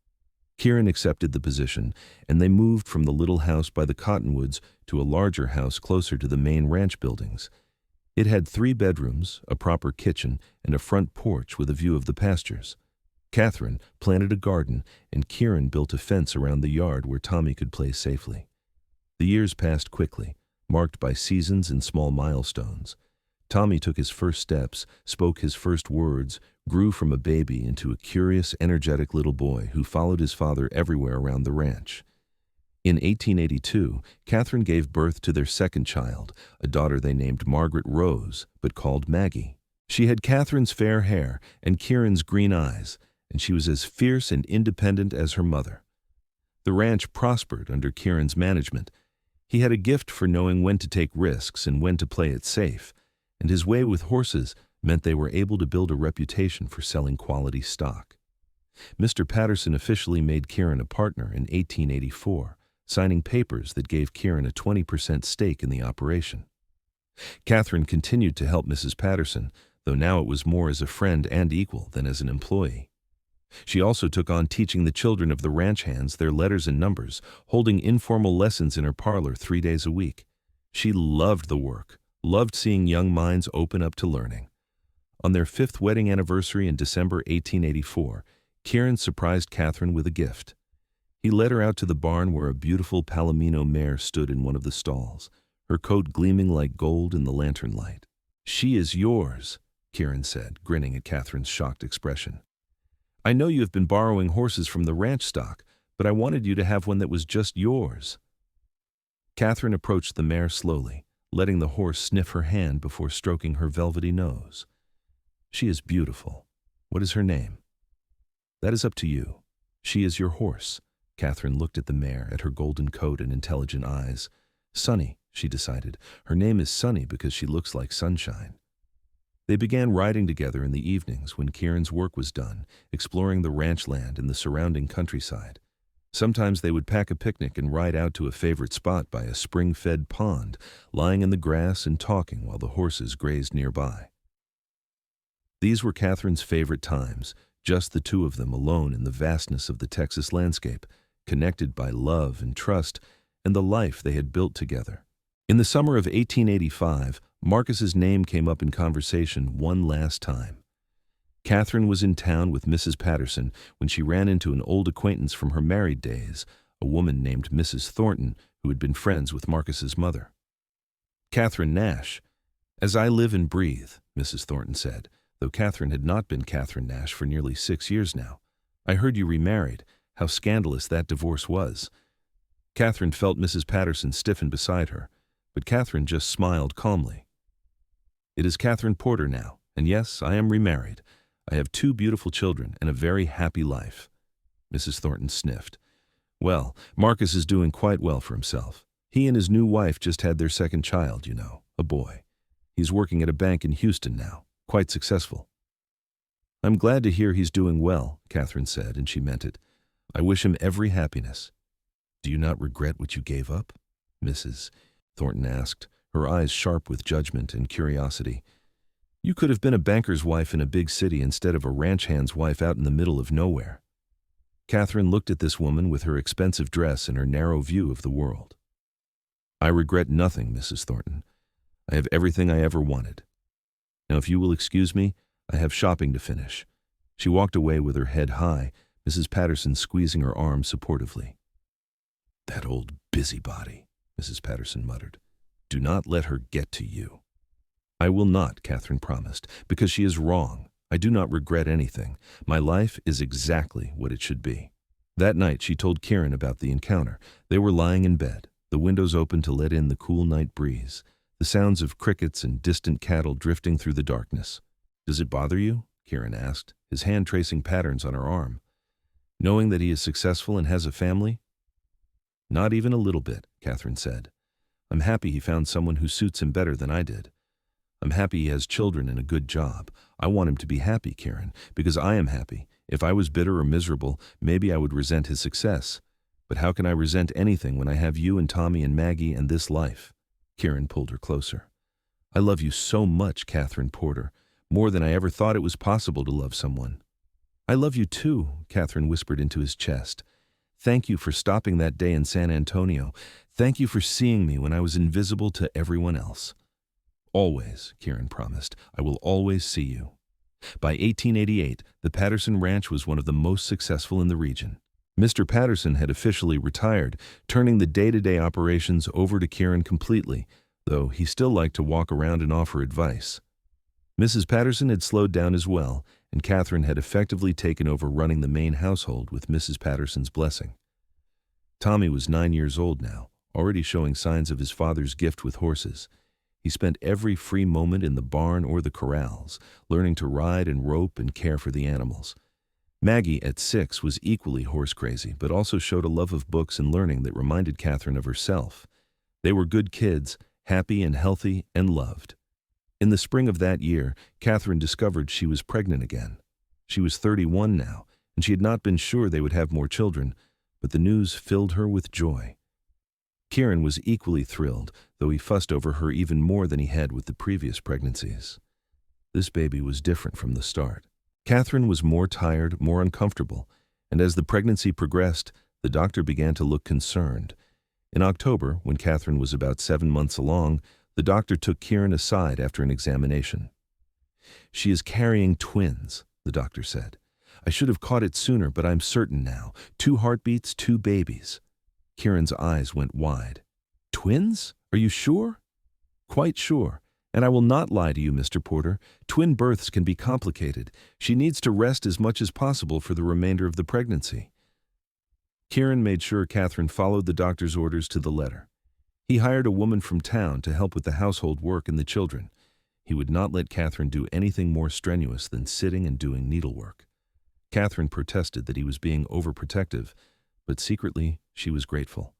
Kieran accepted the position, and they moved from the little house by the cottonwoods to a larger house closer to the main ranch buildings. It had 3 bedrooms, a proper kitchen, and a front porch with a view of the pastures. Catherine planted a garden, and Kieran built a fence around the yard where Tommy could play safely. The years passed quickly, marked by seasons and small milestones. Tommy took his first steps, spoke his first words, grew from a baby into a curious, energetic little boy who followed his father everywhere around the ranch. In 1882, Catherine gave birth to their second child, a daughter they named Margaret Rose, but called Maggie. She had Catherine's fair hair and Kieran's green eyes, and she was as fierce and independent as her mother. The ranch prospered under Kieran's management. He had a gift for knowing when to take risks and when to play it safe, and his way with horses meant they were able to build a reputation for selling quality stock. Mr. Patterson officially made Kieran a partner in 1884, signing papers that gave Kieran a 20% stake in the operation. Catherine continued to help Mrs. Patterson, though now it was more as a friend and equal than as an employee. She also took on teaching the children of the ranch hands their letters and numbers, holding informal lessons in her parlor 3 days a week. She loved the work, loved seeing young minds open up to learning. On their 5th wedding anniversary in December 1884, Kieran surprised Catherine with a gift. He led her out to the barn where a beautiful Palomino mare stood in one of the stalls, her coat gleaming like gold in the lantern light. "She is yours," Kieran said, grinning at Catherine's shocked expression. "I know you have been borrowing horses from the ranch stock, but I wanted you to have one that was just yours." Catherine approached the mare slowly, letting the horse sniff her hand before stroking her velvety nose. "She is beautiful. What is her name?" "That is up to you. She is your horse." Catherine looked at the mare, at her golden coat and intelligent eyes. "Sunny," she decided. "Her name is Sunny because she looks like sunshine." They began riding together in the evenings when Kieran's work was done, exploring the ranch land and the surrounding countryside. Sometimes they would pack a picnic and ride out to a favorite spot by a spring-fed pond, lying in the grass and talking while the horses grazed nearby. These were Catherine's favorite times, just the two of them alone in the vastness of the Texas landscape, connected by love and trust and the life they had built together. In the summer of 1885, Marcus's name came up in conversation one last time. Catherine was in town with Mrs. Patterson when she ran into an old acquaintance from her married days, a woman named Mrs. Thornton, who had been friends with Marcus's mother. "Catherine Nash, as I live and breathe," Mrs. Thornton said, though Catherine had not been Catherine Nash for nearly 6 years now. "I heard you remarried. How scandalous that divorce was." Catherine felt Mrs. Patterson stiffen beside her, but Catherine just smiled calmly. "It is Kieran Porter now, and yes, I am remarried. I have 2 beautiful children and a very happy life." Mrs. Thornton sniffed. "Well, Marcus is doing quite well for himself. He and his new wife just had their second child, you know, a boy. He's working at a bank in Houston now, quite successful." "I'm glad to hear he's doing well," Catherine said, and she meant it. "I wish him every happiness." "Do you not regret what you gave up?" Mrs. Thornton asked, her eyes sharp with judgment and curiosity. "You could have been a banker's wife in a big city instead of a ranch hand's wife out in the middle of nowhere." Catherine looked at this woman with her expensive dress and her narrow view of the world. "I regret nothing, Mrs. Thornton. I have everything I ever wanted. Now, if you will excuse me, I have shopping to finish." She walked away with her head high, Mrs. Patterson squeezing her arm supportively. "That old busybody," Mrs. Patterson muttered. "Do not let her get to you." "I will not," Catherine promised, "because she is wrong. I do not regret anything. My life is exactly what it should be." That night she told Kieran about the encounter. They were lying in bed, the windows open to let in the cool night breeze, the sounds of crickets and distant cattle drifting through the darkness. "Does it bother you?" Kieran asked, his hand tracing patterns on her arm. "Knowing that he is successful and has a family?" "Not even a little bit," Catherine said. "I'm happy he found someone who suits him better than I did. I'm happy he has children and a good job. I want him to be happy, Kieran, because I am happy. If I was bitter or miserable, maybe I would resent his success. But how can I resent anything when I have you and Tommy and Maggie and this life?" Kieran pulled her closer. "I love you so much, Kieran Porter, more than I ever thought it was possible to love someone." "I love you too," Catherine whispered into his chest. "Thank you for stopping that day in San Antonio. Thank you for seeing me when I was invisible to everyone else." "Always," Kieran promised. "I will always see you." By 1888, the Patterson Ranch was one of the most successful in the region. Mr. Patterson had officially retired, turning the day-to-day operations over to Kieran completely, though he still liked to walk around and offer advice. Mrs. Patterson had slowed down as well, and Catherine had effectively taken over running the main household with Mrs. Patterson's blessing. Tommy was 9 years old now, already showing signs of his father's gift with horses. He spent every free moment in the barn or the corrals, learning to ride and rope and care for the animals. Maggie, at 6, was equally horse-crazy, but also showed a love of books and learning that reminded Catherine of herself. They were good kids, happy and healthy and loved. In the spring of that year, Catherine discovered she was pregnant again. She was 31 now, and she had not been sure they would have more children, but the news filled her with joy. Kieran was equally thrilled, though he fussed over her even more than he had with the previous pregnancies. This baby was different from the start. Catherine was more tired, more uncomfortable, and as the pregnancy progressed, the doctor began to look concerned. In October, when Catherine was about 7 months along, the doctor took Kieran aside after an examination. "She is carrying twins," the doctor said. "I should have caught it sooner, but I'm certain now. 2 heartbeats, 2 babies." Kieran's eyes went wide. "Twins? Are you sure?" "Quite sure. And I will not lie to you, Mr. Porter. Twin births can be complicated. She needs to rest as much as possible for the remainder of the pregnancy." Kieran made sure Catherine followed the doctor's orders to the letter. He hired a woman from town to help with the household work and the children. He would not let Catherine do anything more strenuous than sitting and doing needlework. Catherine protested that he was being overprotective, but secretly she was grateful.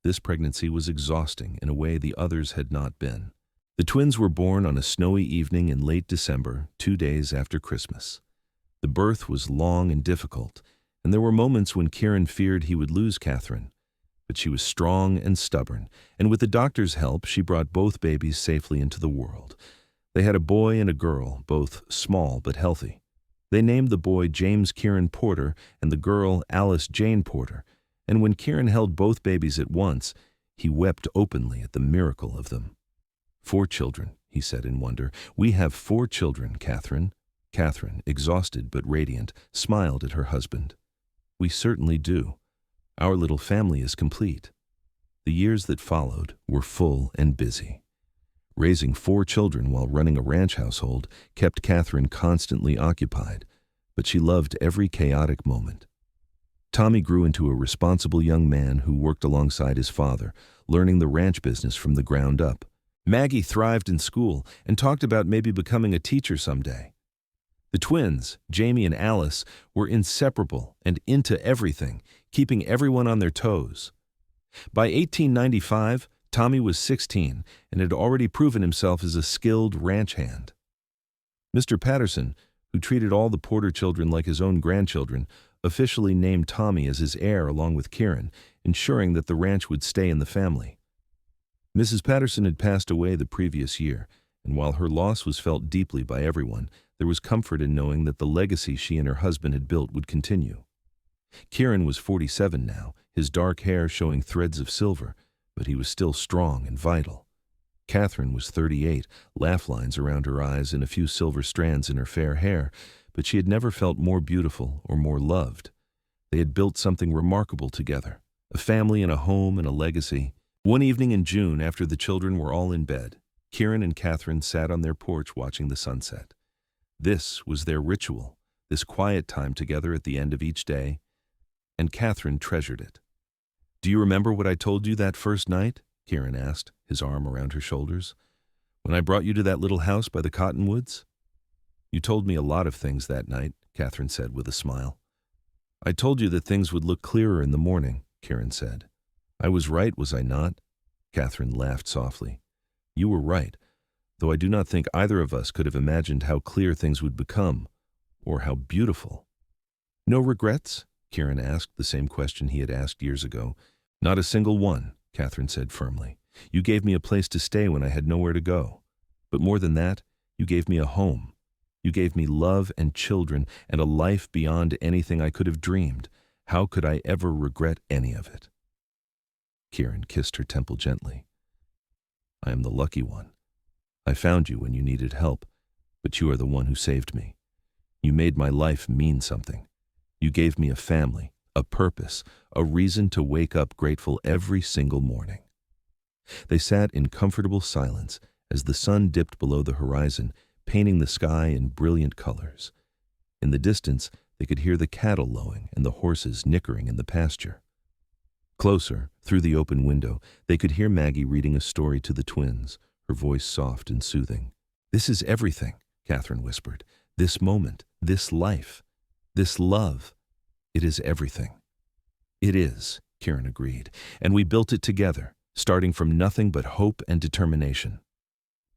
This pregnancy was exhausting in a way the others had not been. The twins were born on a snowy evening in late December, 2 days after Christmas. The birth was long and difficult, and there were moments when Kieran feared he would lose Catherine. But she was strong and stubborn, and with the doctor's help, she brought both babies safely into the world. They had a boy and a girl, both small but healthy. They named the boy James Kieran Porter and the girl Alice Jane Porter, and when Kieran held both babies at once, he wept openly at the miracle of them. "4 children," he said in wonder. "We have 4 children, Catherine." Catherine, exhausted but radiant, smiled at her husband. "We certainly do. Our little family is complete." The years that followed were full and busy. Raising 4 children while running a ranch household kept Catherine constantly occupied, but she loved every chaotic moment. Tommy grew into a responsible young man who worked alongside his father, learning the ranch business from the ground up. Maggie thrived in school and talked about maybe becoming a teacher someday. The twins, Jamie and Alice, were inseparable and into everything, keeping everyone on their toes. By 1895, Tommy was 16 and had already proven himself as a skilled ranch hand. Mr. Patterson, who treated all the Porter children like his own grandchildren, officially named Tommy as his heir along with Kieran, ensuring that the ranch would stay in the family. Mrs. Patterson had passed away the previous year, and while her loss was felt deeply by everyone, there was comfort in knowing that the legacy she and her husband had built would continue. Kieran was 47 now, his dark hair showing threads of silver, but he was still strong and vital. Catherine was 38, laugh lines around her eyes and a few silver strands in her fair hair, but she had never felt more beautiful or more loved. They had built something remarkable together, a family and a home and a legacy. One evening in June, after the children were all in bed, Kieran and Catherine sat on their porch watching the sunset. This was their ritual, this quiet time together at the end of each day, and Catherine treasured it. "Do you remember what I told you that first night?" Kieran asked, his arm around her shoulders. "When I brought you to that little house by the cottonwoods?" "You told me a lot of things that night," Catherine said with a smile. "I told you that things would look clearer in the morning," Kieran said. "I was right, was I not?" Catherine laughed softly. "You were right, though I do not think either of us could have imagined how clear things would become, or how beautiful." "No regrets?" Kieran asked the same question he had asked years ago. "Not a single one," Catherine said firmly. "You gave me a place to stay when I had nowhere to go. But more than that, you gave me a home. You gave me love and children and a life beyond anything I could have dreamed. How could I ever regret any of it?" Kieran kissed her temple gently. "I am the lucky one. I found you when you needed help, but you are the one who saved me. You made my life mean something. You gave me a family, a purpose, a reason to wake up grateful every single morning." They sat in comfortable silence as the sun dipped below the horizon, painting the sky in brilliant colors. In the distance, they could hear the cattle lowing and the horses nickering in the pasture. Closer, through the open window, they could hear Maggie reading a story to the twins, her voice soft and soothing. "This is everything," Catherine whispered. "This moment, this life, this love. It is everything." "It is," Kieran agreed, "and we built it together, starting from nothing but hope and determination."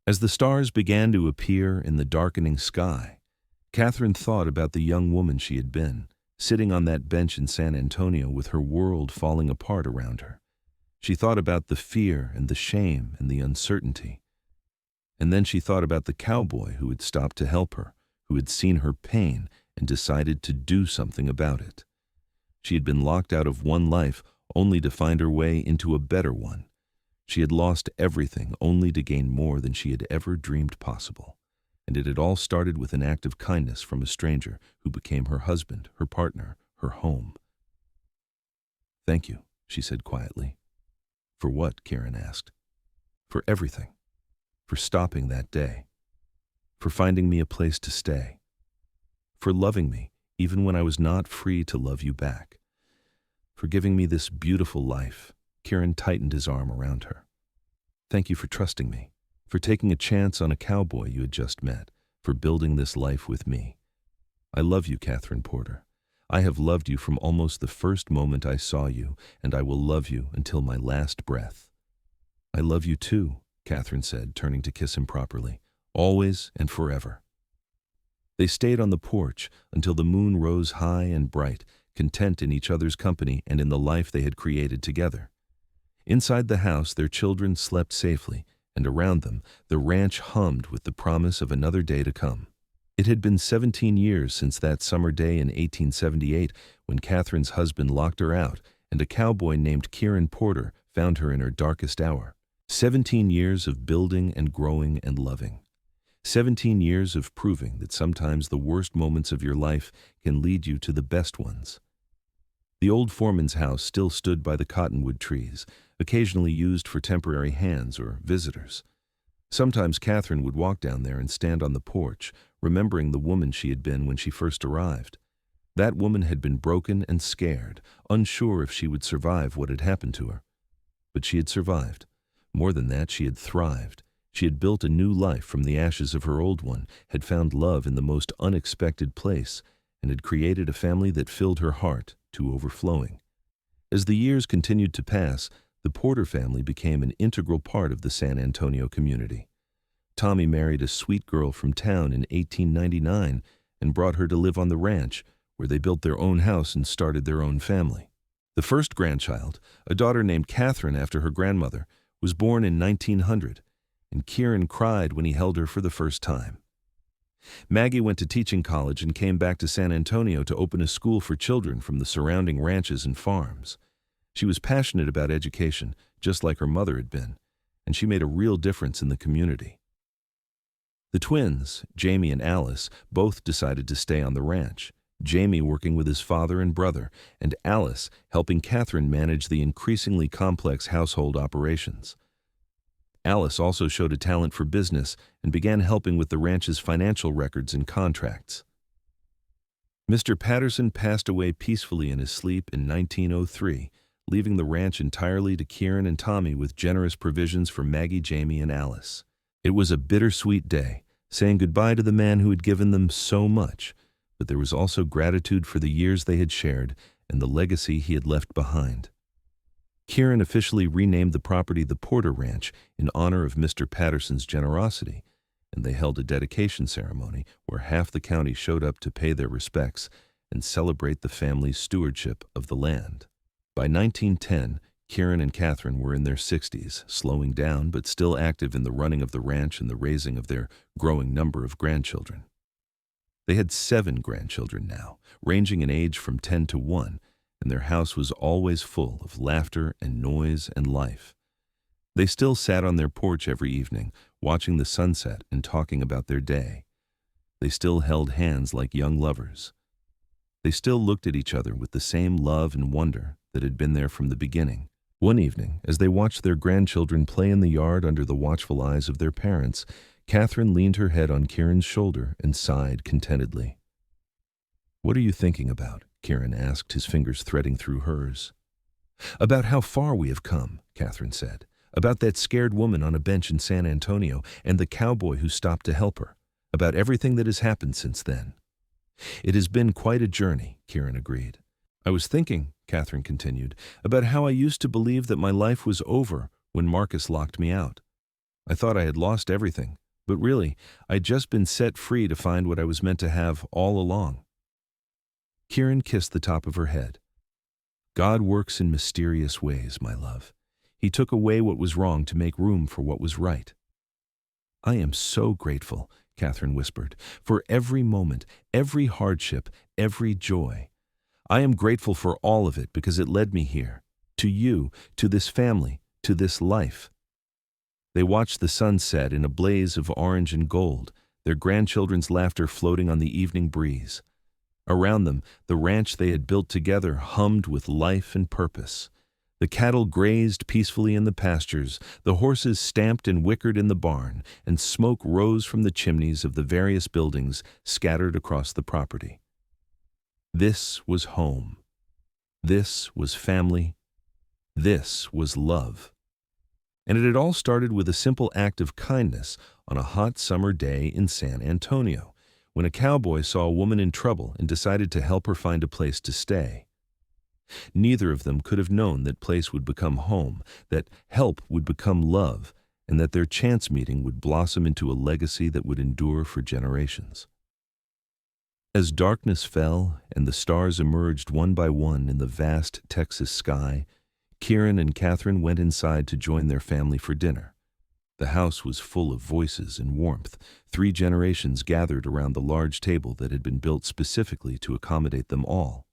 As the stars began to appear in the darkening sky, Catherine thought about the young woman she had been, sitting on that bench in San Antonio with her world falling apart around her. She thought about the fear and the shame and the uncertainty. And then she thought about the cowboy who had stopped to help her, who had seen her pain and decided to do something about it. She had been locked out of one life only to find her way into a better one. She had lost everything only to gain more than she had ever dreamed possible. And it had all started with an act of kindness from a stranger who became her husband, her partner, her home. "Thank you," she said quietly. "For what?" Kieran asked. "For everything. For stopping that day. For finding me a place to stay. For loving me even when I was not free to love you back. For giving me this beautiful life." Kieran tightened his arm around her. "Thank you for trusting me. For taking a chance on a cowboy you had just met, for building this life with me. I love you, Kieran Porter. I have loved you from almost the first moment I saw you, and I will love you until my last breath." "I love you too," Catherine said, turning to kiss him properly, "always and forever." They stayed on the porch until the moon rose high and bright, content in each other's company and in the life they had created together. Inside the house, their children slept safely, and around them, the ranch hummed with the promise of another day to come. It had been 17 years since that summer day in 1878 when Catherine's husband locked her out and a cowboy named Kieran Porter found her in her darkest hour. 17 years of building and growing and loving. 17 years of proving that sometimes the worst moments of your life can lead you to the best ones. The old foreman's house still stood by the cottonwood trees, occasionally used for temporary hands or visitors. Sometimes Catherine would walk down there and stand on the porch, remembering the woman she had been when she first arrived. That woman had been broken and scared, unsure if she would survive what had happened to her. But she had survived. More than that, she had thrived. She had built a new life from the ashes of her old one, had found love in the most unexpected place, and had created a family that filled her heart to overflowing. As the years continued to pass, the Porter family became an integral part of the San Antonio community. Tommy married a sweet girl from town in 1899 and brought her to live on the ranch, where they built their own house and started their own family. The first grandchild, a daughter named Catherine after her grandmother, was born in 1900, and Kieran cried when he held her for the first time. Maggie went to teaching college and came back to San Antonio to open a school for children from the surrounding ranches and farms. She was passionate about education, just like her mother had been, and she made a real difference in the community. The twins, Jamie and Alice, both decided to stay on the ranch, Jamie working with his father and brother, and Alice helping Catherine manage the increasingly complex household operations. Alice also showed a talent for business and began helping with the ranch's financial records and contracts. Mr. Patterson passed away peacefully in his sleep in 1903, leaving the ranch entirely to Kieran and Tommy with generous provisions for Maggie, Jamie, and Alice. It was a bittersweet day, saying goodbye to the man who had given them so much, but there was also gratitude for the years they had shared and the legacy he had left behind. Kieran officially renamed the property the Porter Ranch in honor of Mr. Patterson's generosity, and they held a dedication ceremony where half the county showed up to pay their respects and celebrate the family's stewardship of the land. By 1910, Kieran and Catherine were in their 60s, slowing down but still active in the running of the ranch and the raising of their growing number of grandchildren. They had 7 grandchildren now, ranging in age from 10 to 1, and their house was always full of laughter and noise and life. They still sat on their porch every evening, watching the sunset and talking about their day. They still held hands like young lovers. They still looked at each other with the same love and wonder that had been there from the beginning. One evening, as they watched their grandchildren play in the yard under the watchful eyes of their parents, Catherine leaned her head on Kieran's shoulder and sighed contentedly. "What are you thinking about?" Kieran asked, his fingers threading through hers. "About how far we have come," Catherine said. "About that scared woman on a bench in San Antonio and the cowboy who stopped to help her. About everything that has happened since then." "It has been quite a journey," Kieran agreed. "I was thinking," Catherine continued, "about how I used to believe that my life was over when Marcus locked me out. I thought I had lost everything, but really, I'd just been set free to find what I was meant to have all along." Kieran kissed the top of her head. "God works in mysterious ways, my love. He took away what was wrong to make room for what was right." "I am so grateful," Catherine whispered, "for every moment, every hardship, every joy. I am grateful for all of it because it led me here, to you, to this family, to this life." They watched the sun set in a blaze of orange and gold, their grandchildren's laughter floating on the evening breeze. Around them, the ranch they had built together hummed with life and purpose. The cattle grazed peacefully in the pastures, the horses stamped and whickered in the barn, and smoke rose from the chimneys of the various buildings scattered across the property. This was home. This was family. This was love. And it had all started with a simple act of kindness on a hot summer day in San Antonio, when a cowboy saw a woman in trouble and decided to help her find a place to stay. Neither of them could have known that place would become home, that help would become love, and that their chance meeting would blossom into a legacy that would endure for generations. As darkness fell and the stars emerged one by one in the vast Texas sky, Kieran and Catherine went inside to join their family for dinner. The house was full of voices and warmth. 3 generations gathered around the large table that had been built specifically to accommodate them all.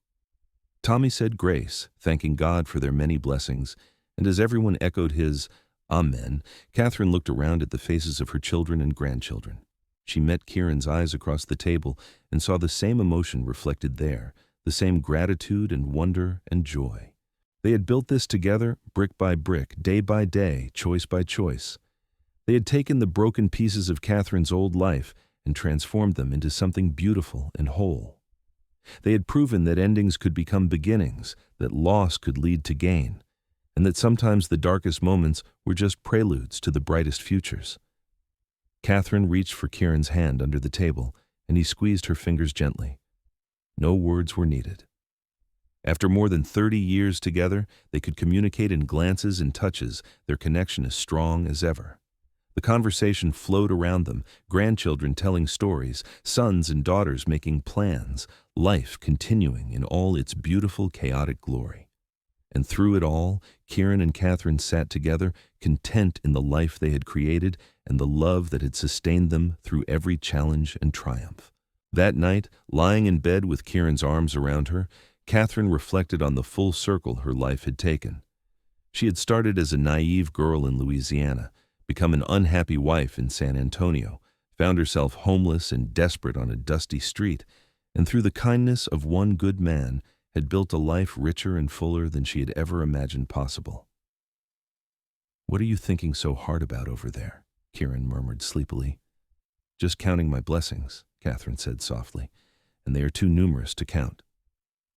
Tommy said grace, thanking God for their many blessings, and as everyone echoed his Amen, Catherine looked around at the faces of her children and grandchildren. She met Kieran's eyes across the table and saw the same emotion reflected there, the same gratitude and wonder and joy. They had built this together, brick by brick, day by day, choice by choice. They had taken the broken pieces of Catherine's old life and transformed them into something beautiful and whole. They had proven that endings could become beginnings, that loss could lead to gain, and that sometimes the darkest moments were just preludes to the brightest futures. Catherine reached for Kieran's hand under the table, and he squeezed her fingers gently. No words were needed. After more than 30 years together, they could communicate in glances and touches, their connection as strong as ever. The conversation flowed around them, grandchildren telling stories, sons and daughters making plans, life continuing in all its beautiful, chaotic glory. And through it all, Kieran and Catherine sat together, content in the life they had created and the love that had sustained them through every challenge and triumph. That night, lying in bed with Kieran's arms around her, Catherine reflected on the full circle her life had taken. She had started as a naive girl in Louisiana, become an unhappy wife in San Antonio, found herself homeless and desperate on a dusty street, and through the kindness of one good man, had built a life richer and fuller than she had ever imagined possible. "What are you thinking so hard about over there?" Kieran murmured sleepily. "Just counting my blessings," Catherine said softly, "and they are too numerous to count."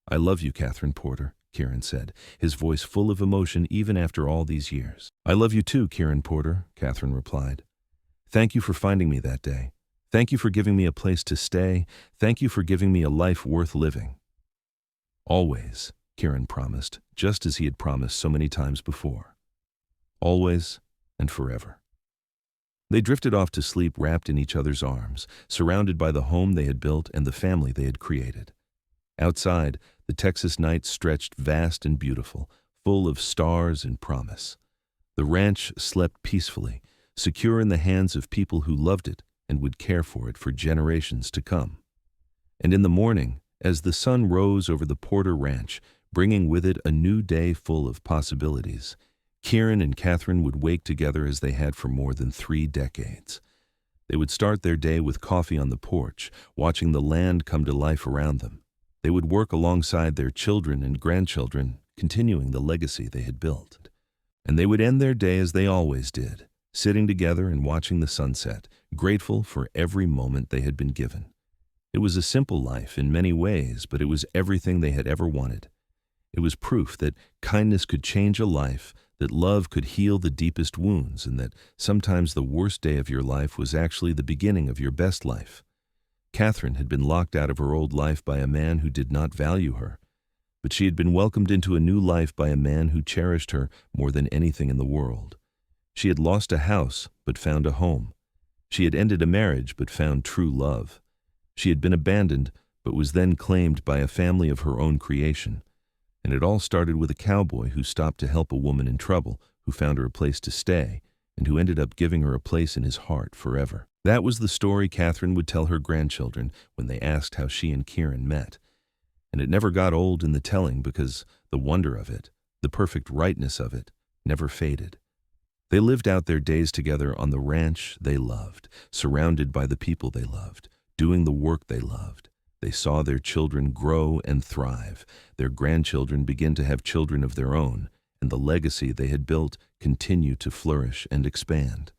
"I love you, Kieran Porter," Kieran said, his voice full of emotion even after all these years. "I love you too, Kieran Porter," Catherine replied. "Thank you for finding me that day. Thank you for giving me a place to stay. Thank you for giving me a life worth living." "Always," Kieran promised, just as he had promised so many times before. "Always and forever." They drifted off to sleep wrapped in each other's arms, surrounded by the home they had built and the family they had created. Outside, the Texas night stretched vast and beautiful, full of stars and promise. The ranch slept peacefully, secure in the hands of people who loved it and would care for it for generations to come. And in the morning, as the sun rose over the Porter Ranch, bringing with it a new day full of possibilities, Kieran and Catherine would wake together as they had for more than 3 decades. They would start their day with coffee on the porch, watching the land come to life around them. They would work alongside their children and grandchildren, continuing the legacy they had built. And they would end their day as they always did, sitting together and watching the sunset, grateful for every moment they had been given. It was a simple life in many ways, but it was everything they had ever wanted. It was proof that kindness could change a life, that love could heal the deepest wounds, and that sometimes the worst day of your life was actually the beginning of your best life. Catherine had been locked out of her old life by a man who did not value her, but she had been welcomed into a new life by a man who cherished her more than anything in the world. She had lost a house, but found a home. She had ended a marriage, but found true love. She had been abandoned, but was then claimed by a family of her own creation. And it all started with a cowboy who stopped to help a woman in trouble, who found her a place to stay, and who ended up giving her a place in his heart forever. That was the story Catherine would tell her grandchildren when they asked how she and Kieran met. And it never got old in the telling because the wonder of it, the perfect rightness of it, never faded. They lived out their days together on the ranch they loved, surrounded by the people they loved, doing the work they loved. They saw their children grow and thrive, their grandchildren begin to have children of their own, and the legacy they had built continue to flourish and expand.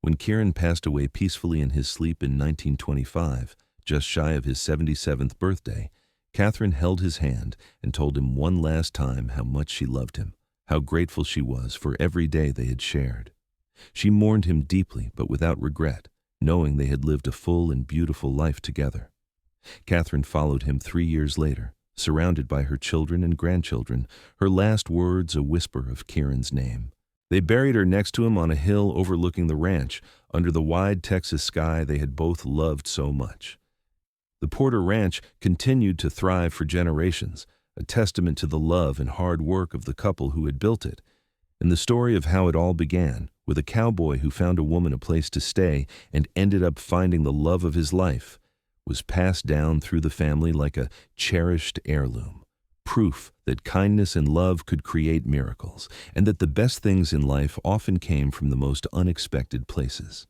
When Kieran passed away peacefully in his sleep in 1925, just shy of his 77th birthday, Catherine held his hand and told him one last time how much she loved him, how grateful she was for every day they had shared. She mourned him deeply but without regret, knowing they had lived a full and beautiful life together. Catherine followed him 3 years later, surrounded by her children and grandchildren, her last words a whisper of Kieran's name. They buried her next to him on a hill overlooking the ranch, under the wide Texas sky they had both loved so much. The Porter Ranch continued to thrive for generations, a testament to the love and hard work of the couple who had built it, and the story of how it all began, with a cowboy who found a woman a place to stay and ended up finding the love of his life, was passed down through the family like a cherished heirloom, proof that kindness and love could create miracles, and that the best things in life often came from the most unexpected places.